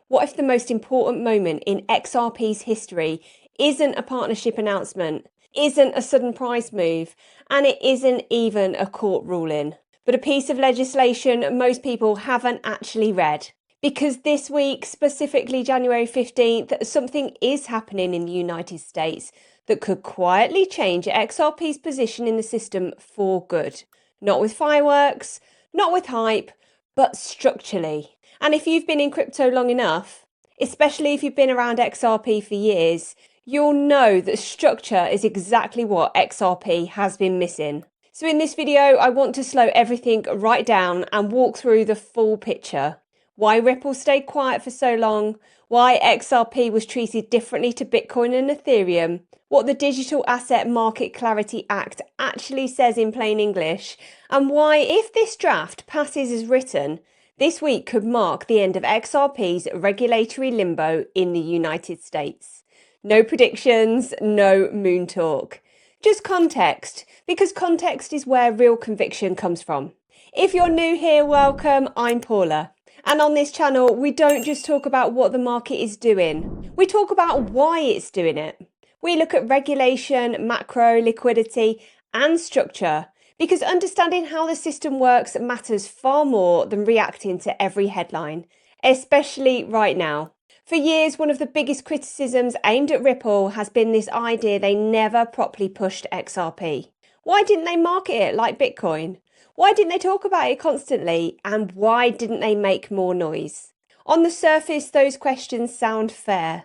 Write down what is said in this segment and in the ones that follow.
What if the most important moment in XRP's history isn't a partnership announcement, isn't a sudden price move, and it isn't even a court ruling, but a piece of legislation most people haven't actually read? Because this week, specifically January 15th, something is happening in the United States that could quietly change XRP's position in the system for good. Not with fireworks, not with hype, but structurally. And if you've been in crypto long enough, especially if you've been around XRP for years, you'll know that structure is exactly what XRP has been missing. So in this video, I want to slow everything right down and walk through the full picture. Why Ripple stayed quiet for so long, why XRP was treated differently to Bitcoin and Ethereum, what the Digital Asset Market Clarity Act actually says in plain English, and why, if this draft passes as written, this week could mark the end of XRP's regulatory limbo in the United States. No predictions, no moon talk. Just context, because context is where real conviction comes from. If you're new here, welcome, I'm Paula. And on this channel, we don't just talk about what the market is doing. We talk about why it's doing it. We look at regulation, macro, liquidity, and structure, because understanding how the system works matters far more than reacting to every headline, especially right now. For years, one of the biggest criticisms aimed at Ripple has been this idea they never properly pushed XRP. Why didn't they market it like Bitcoin? Why didn't they talk about it constantly? And why didn't they make more noise? On the surface, those questions sound fair.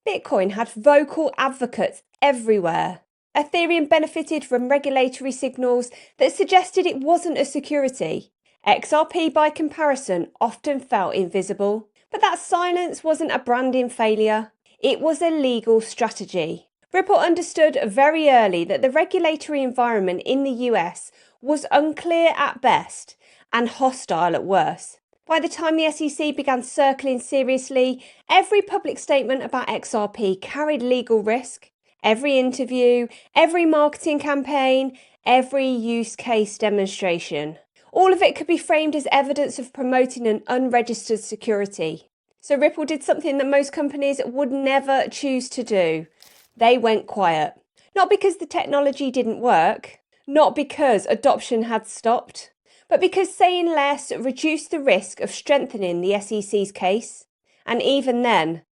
Bitcoin had vocal advocates everywhere. Ethereum benefited from regulatory signals that suggested it wasn't a security. XRP, by comparison, often felt invisible. But that silence wasn't a branding failure. It was a legal strategy. Ripple understood very early that the regulatory environment in the US was unclear at best and hostile at worst. By the time the SEC began circling seriously, every public statement about XRP carried legal risk. Every interview, every marketing campaign, every use case demonstration. All of it could be framed as evidence of promoting an unregistered security. So Ripple did something that most companies would never choose to do. They went quiet. Not because the technology didn't work, not because adoption had stopped, but because saying less reduced the risk of strengthening the SEC's case. And even then,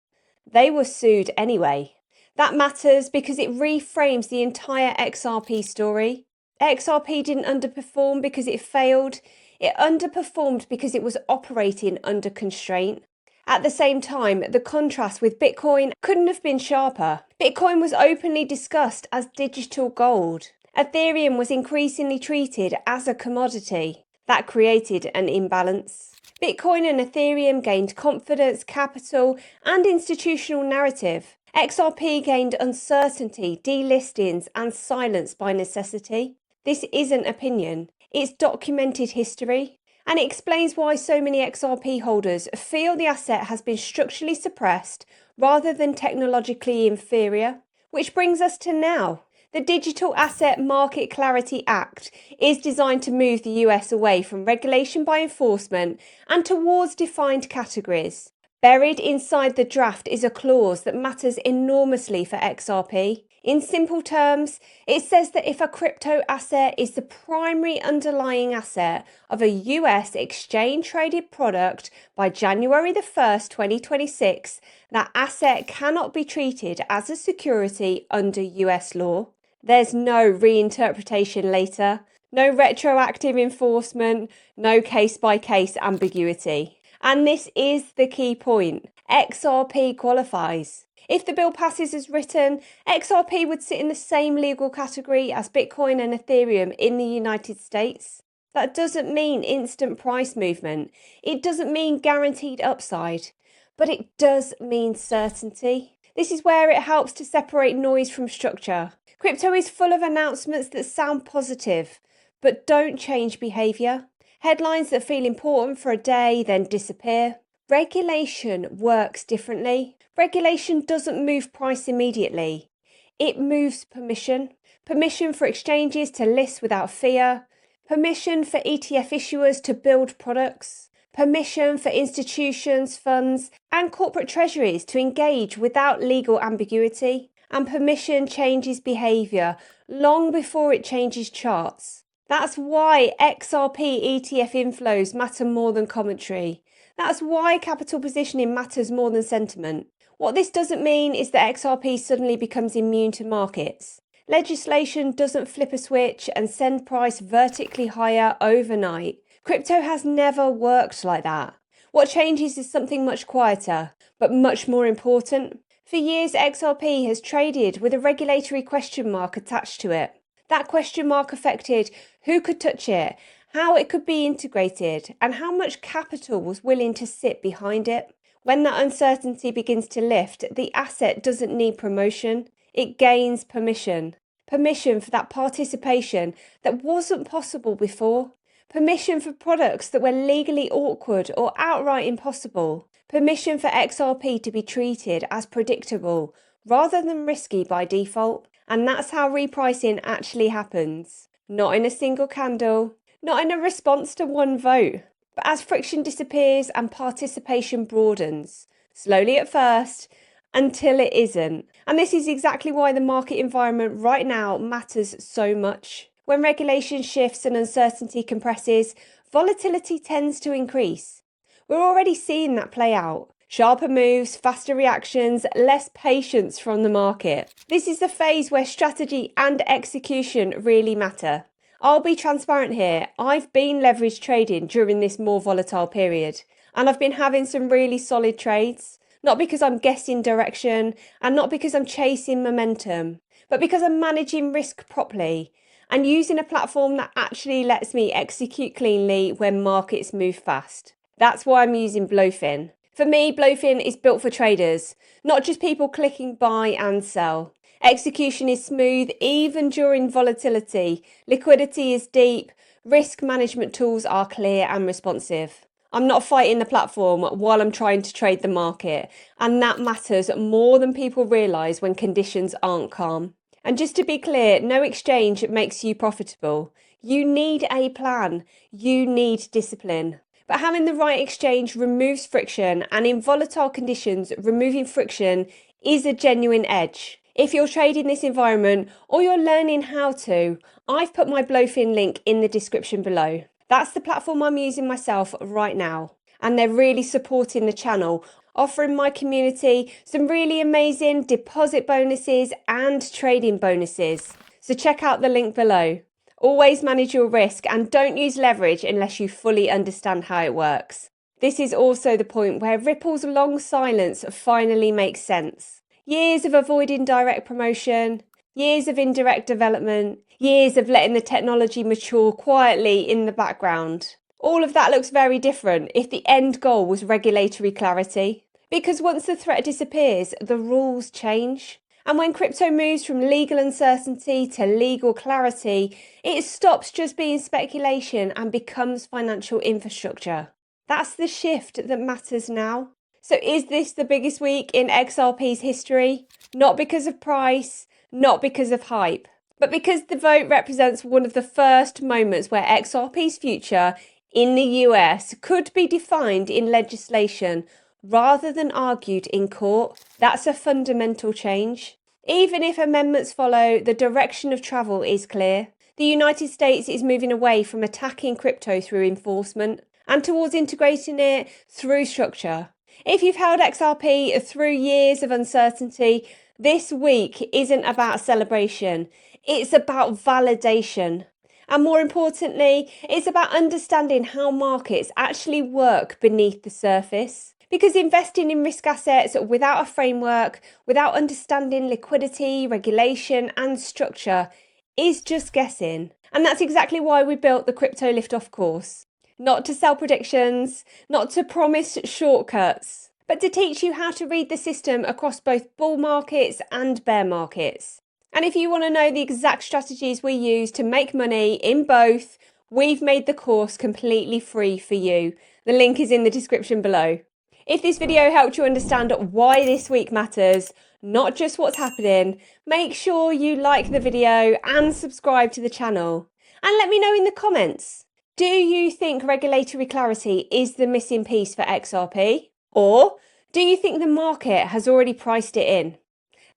they were sued anyway. That matters because it reframes the entire XRP story. XRP didn't underperform because it failed. It underperformed because it was operating under constraint. At the same time, the contrast with Bitcoin couldn't have been sharper. Bitcoin was openly discussed as digital gold. Ethereum was increasingly treated as a commodity. That created an imbalance. Bitcoin and Ethereum gained confidence, capital, and institutional narrative. XRP gained uncertainty, delistings, and silence by necessity. This isn't opinion. It's documented history. And it explains why so many XRP holders feel the asset has been structurally suppressed rather than technologically inferior. Which brings us to now. The Digital Asset Market Clarity Act is designed to move the US away from regulation by enforcement and towards defined categories. Buried inside the draft is a clause that matters enormously for XRP. In simple terms, it says that if a crypto asset is the primary underlying asset of a US exchange-traded product by January the 1st, 2026, that asset cannot be treated as a security under US law. There's no reinterpretation later, no retroactive enforcement, no case-by-case ambiguity. And this is the key point. XRP qualifies. If the bill passes as written, XRP would sit in the same legal category as Bitcoin and Ethereum in the United States. That doesn't mean instant price movement. It doesn't mean guaranteed upside. But it does mean certainty. This is where it helps to separate noise from structure. Crypto is full of announcements that sound positive, but don't change behaviour. Headlines that feel important for a day, then disappear. Regulation works differently. Regulation doesn't move price immediately. It moves permission. Permission for exchanges to list without fear. Permission for ETF issuers to build products. permission for institutions, funds, and corporate treasuries to engage without legal ambiguity, and permission changes behaviour long before it changes charts. That's why XRP ETF inflows matter more than commentary. That's why capital positioning matters more than sentiment. What this doesn't mean is that XRP suddenly becomes immune to markets. Legislation doesn't flip a switch and send price vertically higher overnight. Crypto has never worked like that. What changes is something much quieter, but much more important. For years, XRP has traded with a regulatory question mark attached to it. That question mark affected who could touch it, how it could be integrated, and how much capital was willing to sit behind it. When that uncertainty begins to lift, the asset doesn't need promotion, it gains permission. Permission for that participation that wasn't possible before. Permission for products that were legally awkward or outright impossible. Permission for XRP to be treated as predictable rather than risky by default. And that's how repricing actually happens. Not in a single candle, not in a response to one vote, but as friction disappears and participation broadens, slowly at first, until it isn't. And this is exactly why the market environment right now matters so much. When regulation shifts and uncertainty compresses, volatility tends to increase. We're already seeing that play out. Sharper moves, faster reactions, less patience from the market. This is the phase where strategy and execution really matter. I'll be transparent here. I've been leveraged trading during this more volatile period, and I've been having some really solid trades. Not because I'm guessing direction, and not because I'm chasing momentum, but because I'm managing risk properly and using a platform that actually lets me execute cleanly when markets move fast. That's why I'm using Blowfin. For me, Blowfin is built for traders, not just people clicking buy and sell. Execution is smooth even during volatility. Liquidity is deep. Risk management tools are clear and responsive. I'm not fighting the platform while I'm trying to trade the market, and that matters more than people realise when conditions aren't calm. And just to be clear, no exchange makes you profitable. You need a plan. You need discipline. But having the right exchange removes friction, and in volatile conditions, removing friction is a genuine edge. If you're trading this environment or you're learning how to, I've put my Blowfin link in the description below. That's the platform I'm using myself right now, and they're really supporting the channel, offering my community some really amazing deposit bonuses and trading bonuses. So check out the link below. Always manage your risk and don't use leverage unless you fully understand how it works. This is also the point where Ripple's long silence finally makes sense. Years of avoiding direct promotion, years of indirect development, years of letting the technology mature quietly in the background. All of that looks very different if the end goal was regulatory clarity. Because once the threat disappears, the rules change. And when crypto moves from legal uncertainty to legal clarity, it stops just being speculation and becomes financial infrastructure. That's the shift that matters now. So is this the biggest week in XRP's history? Not because of price, not because of hype, but because the vote represents one of the first moments where XRP's future in the US could be defined in legislation rather than argued in court. That's a fundamental change. Even if amendments follow, the direction of travel is clear. The United States is moving away from attacking crypto through enforcement and towards integrating it through structure. If you've held XRP through years of uncertainty, this week isn't about celebration. It's about validation. And more importantly, it's about understanding how markets actually work beneath the surface. Because investing in risk assets without a framework, without understanding liquidity, regulation, and structure is just guessing. And that's exactly why we built the Crypto Liftoff course. Not to sell predictions, not to promise shortcuts, but to teach you how to read the system across both bull markets and bear markets. And if you want to know the exact strategies we use to make money in both, we've made the course completely free for you. The link is in the description below. If this video helped you understand why this week matters, not just what's happening, make sure you like the video and subscribe to the channel. And let me know in the comments. Do you think regulatory clarity is the missing piece for XRP? Or do you think the market has already priced it in?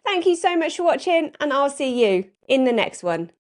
Thank you so much for watching, and I'll see you in the next one.